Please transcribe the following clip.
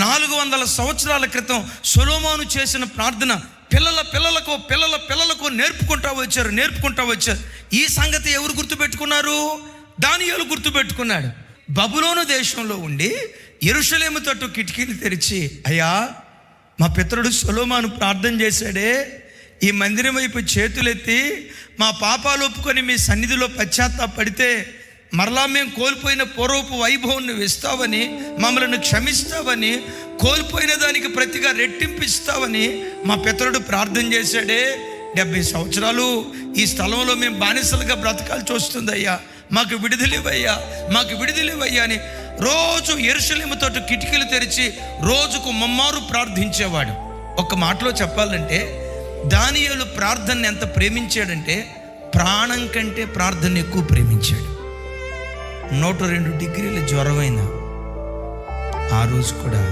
400 సంవత్సరాల క్రితం సొలొమోను చేసిన ప్రార్థన పిల్లలకు నేర్పుకుంటా వచ్చారు. ఈ సంగతి ఎవరు గుర్తుపెట్టుకున్నారు? దానియేలు గుర్తుపెట్టుకున్నాడు. బబులోను దేశంలో ఉండి యెరూషలేము తట్టు కిటికీలు తెరిచి, అయ్యా, మా పితరుడు సొలొమోను ప్రార్థన చేశాడే, ఈ మందిరం వైపు చేతులెత్తి మా పాపాలు ఒప్పుకొని మీ సన్నిధిలో పశ్చాత్తాపడితే మరలా మేము కోల్పోయిన పూర్వపు వైభవం నువ్వు ఇస్తావని, మమ్మల్ని క్షమిస్తావని, కోల్పోయిన దానికి ప్రతిగా రెట్టింపిస్తావని మా పితరుడు ప్రార్థన చేశాడే. 70 సంవత్సరాలు ఈ స్థలంలో మేము బానిసలుగా బ్రతకాల్సి వస్తుందయ్యా, మాకు విడుదలివయ్యా అని రోజు యెరూషలేము తోటి కిటికీలు తెరిచి రోజుకు ముమ్మారు ప్రార్థించేవాడు. ఒక మాటలో చెప్పాలంటే దానియేలు ప్రార్థనని ఎంత ప్రేమించాడంటే ప్రాణం కంటే ప్రార్థన ఎక్కువ ప్రేమించాడు. 102 డిగ్రీల జ్వరమైన ఆ రోజు కూడా